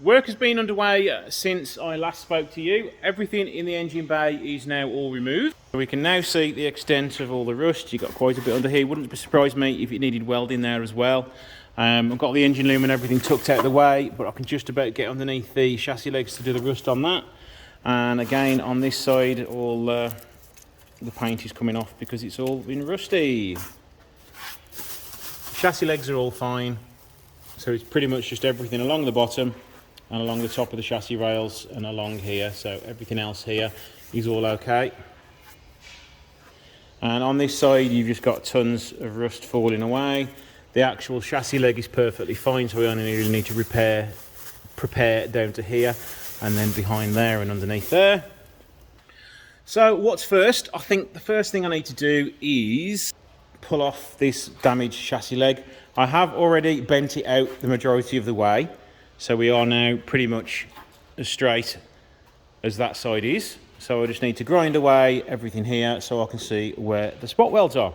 Work has been underway since I last spoke to you. Everything in the engine bay is now all removed. We can now see the extent of all the rust. You've got quite a bit under here. Wouldn't surprise me if it needed welding there as well. I've got the engine loom and everything tucked out of the way, but I can just about get underneath the chassis legs to do the rust on that. And again, on this side, all the paint is coming off because it's all been rusty. The chassis legs are all fine. So it's pretty much just everything along the bottom and along the top of the chassis rails and along here. So everything else here is all okay. And on this side, you've just got tons of rust falling away. The actual chassis leg is perfectly fine, so we only really need to prepare down to here and then behind there and underneath there. So what's first? I think the first thing I need to do is pull off this damaged chassis leg. I have already bent it out the majority of the way, so we are now pretty much as straight as that side is. So I just need to grind away everything here so I can see where the spot welds are.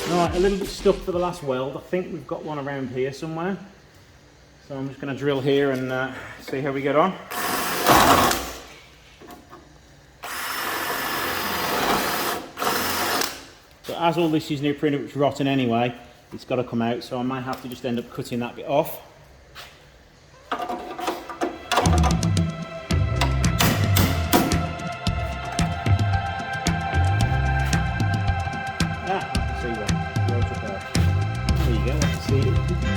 Right, a little bit stuck for the last weld. I think we've got one around here somewhere. So I'm just going to drill here and see how we get on. So as all this is new pretty much rotten anyway, it's got to come out, so I might have to just end up cutting that bit off.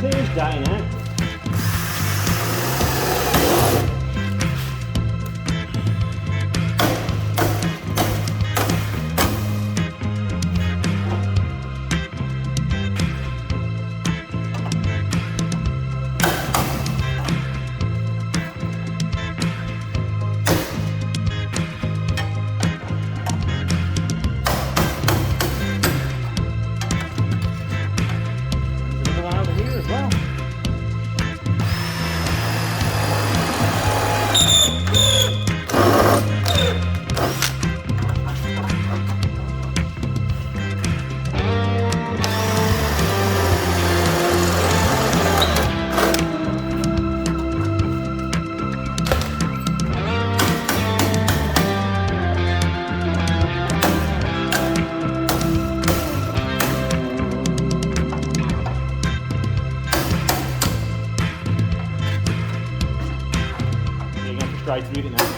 Clear day now. With it now.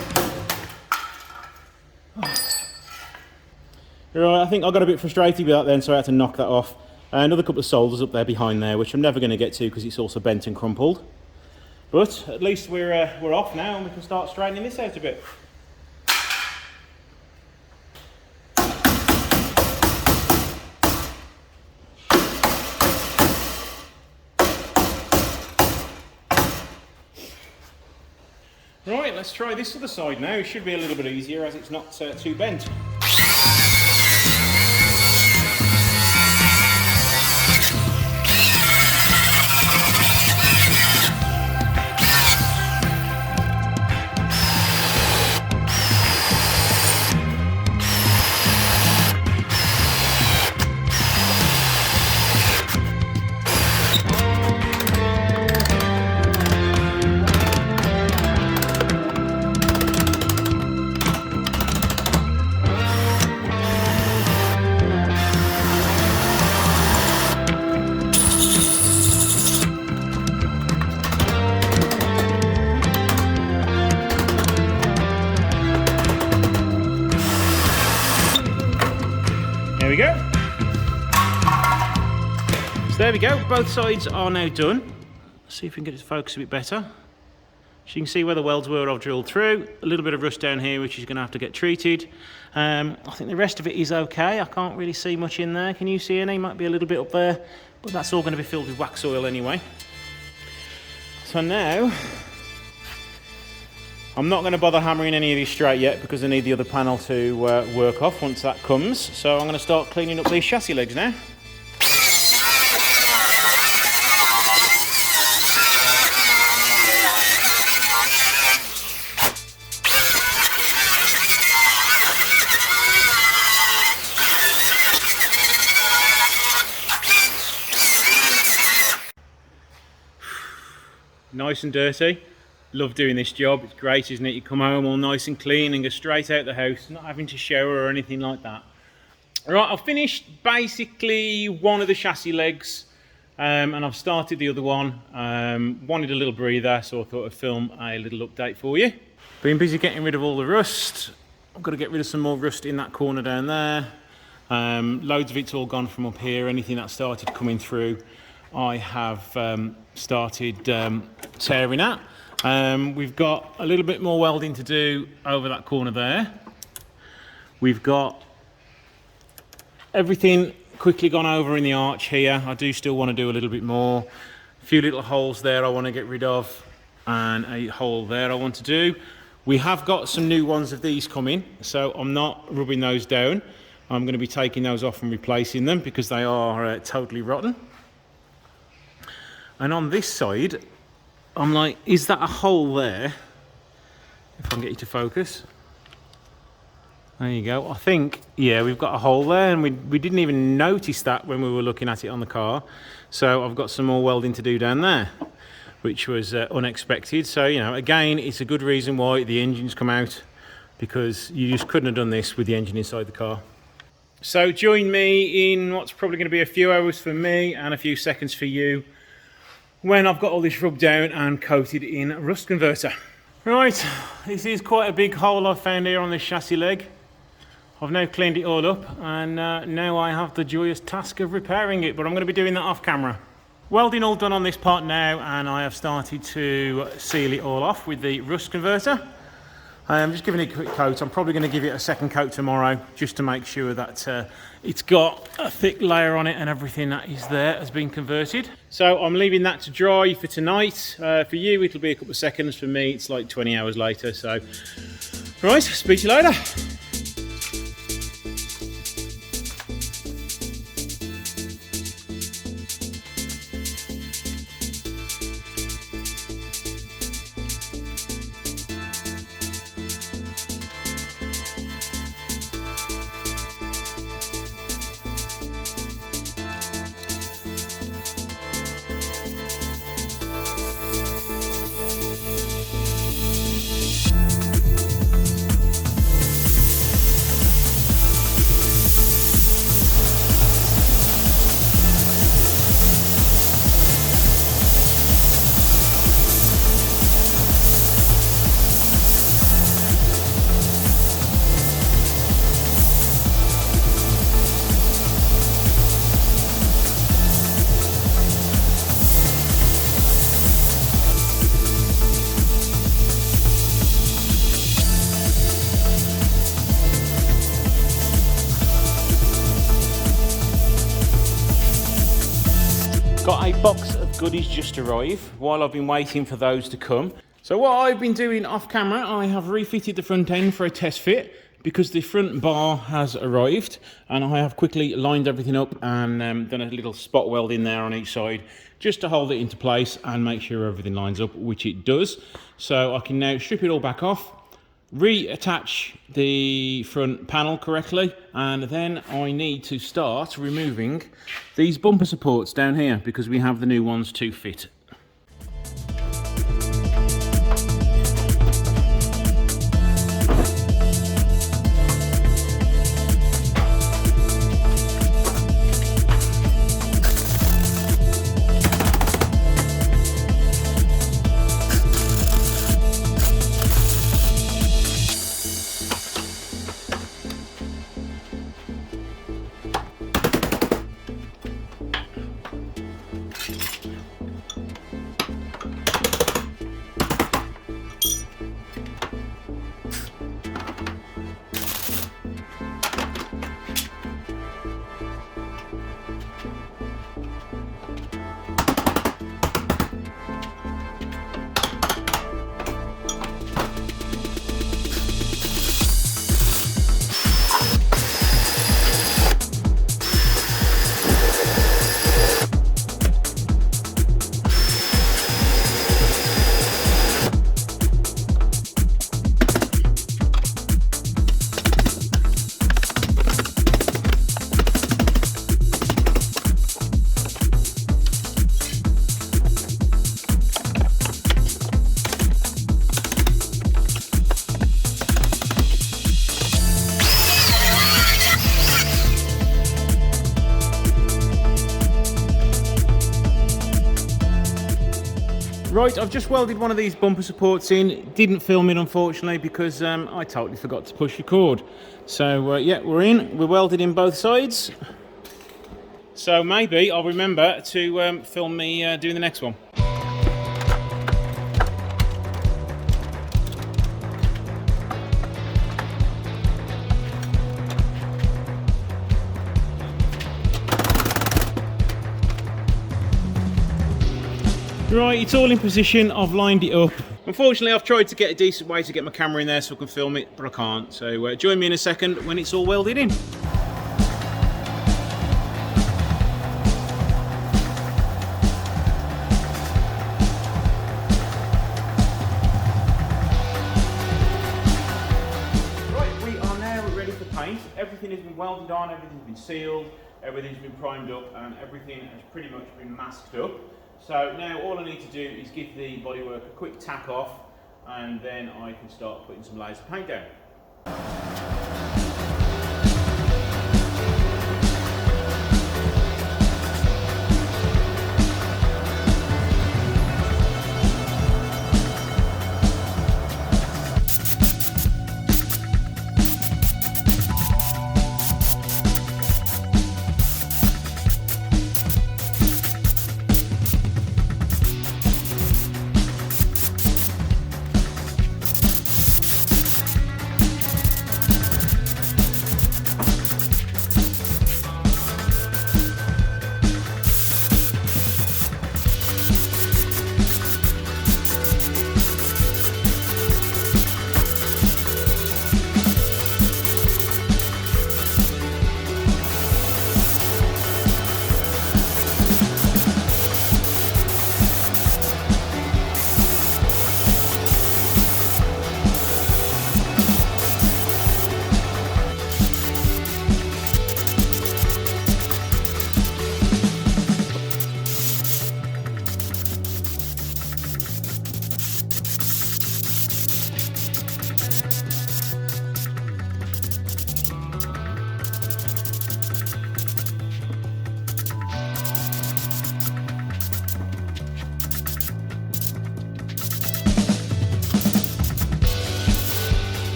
Right, I think I got a bit frustrated with that then, so I had to knock that off. Another couple of solders up there behind there, which I'm never going to get to because it's also bent and crumpled. But at least we're off now and we can start straightening this out a bit. Right, let's try this other side now. It should be a little bit easier as it's not too bent. there we go, both sides are now done. Let's see if we can get it to focus a bit better. So you can see where the welds were I've drilled through. A little bit of rust down here which is going to have to get treated. I think the rest of it is okay. I can't really see much in there. Can you see any? Might be a little bit up there, but that's all going to be filled with wax oil anyway. So now, I'm not going to bother hammering any of these straight yet because I need the other panel to work off once that comes. So I'm going to start cleaning up these chassis legs now. Nice and dirty. Love doing this job. It's great, isn't it? You come home all nice and clean and go straight out the house, not having to shower or anything like that. Right, I've finished basically one of the chassis legs, and I've started the other one. Wanted a little breather, so I thought I'd film a little update for you. Been busy getting rid of all the rust. I've got to get rid of some more rust in that corner down there. Loads of it's all gone from up here. Anything that started coming through, I have started tearing at. We've got a little bit more welding to do over that corner there. We've got everything quickly gone over in the arch here. I do still want to do a little bit more. A few little holes there I want to get rid of, and a hole there I want to do. We have got some new ones of these coming, so I'm not rubbing those down. I'm going to be taking those off and replacing them because they are totally rotten. And on this side, I'm like, is that a hole there? If I can get you to focus. There you go. I think, yeah, we've got a hole there, and we didn't even notice that when we were looking at it on the car. So I've got some more welding to do down there, which was unexpected. So, you know, again, it's a good reason why the engine's come out, because you just couldn't have done this with the engine inside the car. So join me in what's probably going to be a few hours for me and a few seconds for you when I've got all this rubbed down and coated in rust converter. Right, this is quite a big hole I've found here on this chassis leg. I've now cleaned it all up, and now I have the joyous task of repairing it, but I'm going to be doing that off camera. Welding all done on this part now, and I have started to seal it all off with the rust converter. I'm just giving it a quick coat. I'm probably going to give it a second coat tomorrow just to make sure that it's got a thick layer on it and everything that is there has been converted. So I'm leaving that to dry for tonight. For you it'll be a couple of seconds. For me it's like 20 hours later. So right, speak to you later. Got a box of goodies just arrived while I've been waiting for those to come. So what I've been doing off camera, I have refitted the front end for a test fit because the front bar has arrived, and I have quickly lined everything up and done a little spot weld in there on each side just to hold it into place and make sure everything lines up, which it does. So I can now strip it all back off, reattach the front panel correctly, and then I need to start removing these bumper supports down here because we have the new ones to fit. Right, I've just welded one of these bumper supports in. Didn't film it unfortunately because I totally forgot to push record. So yeah, we're in. We're welded in both sides. So maybe I'll remember to film me doing the next one. Right, it's all in position. I've lined it up. Unfortunately, I've tried to get a decent way to get my camera in there so I can film it, but I can't. So join me in a second when it's all welded in. Right, we are now ready for paint. Everything has been welded on, everything's been sealed, everything's been primed up, and everything has pretty much been masked up. So now all I need to do is give the bodywork a quick tack off, and then I can start putting some layers of paint down.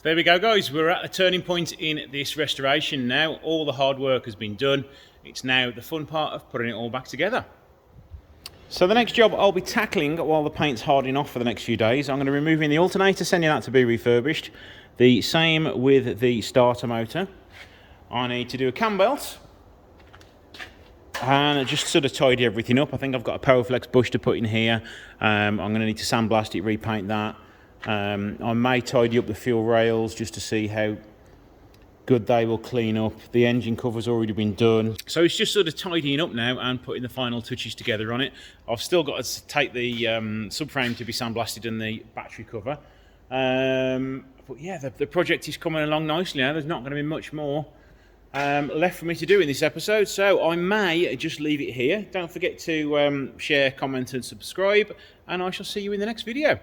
There we go, guys. We're at a turning point in this restoration now. All the hard work has been done. It's now the fun part of putting it all back together. So the next job I'll be tackling while the paint's hardening off for the next few days, I'm going to be removing the alternator, sending that to be refurbished. The same with the starter motor. I need to do a cam belt and just sort of tidy everything up. I think I've got a Powerflex bush to put in here. I'm going to need to sandblast it, repaint that. I may tidy up the fuel rails just to see how good they will clean up. The engine cover's already been done. So it's just sort of tidying up now and putting the final touches together on it. I've still got to take the subframe to be sandblasted and the battery cover. But yeah, the project is coming along nicely now. There's not going to be much more left for me to do in this episode, so I may just leave it here. Don't forget to share, comment and subscribe, and I shall see you in the next video.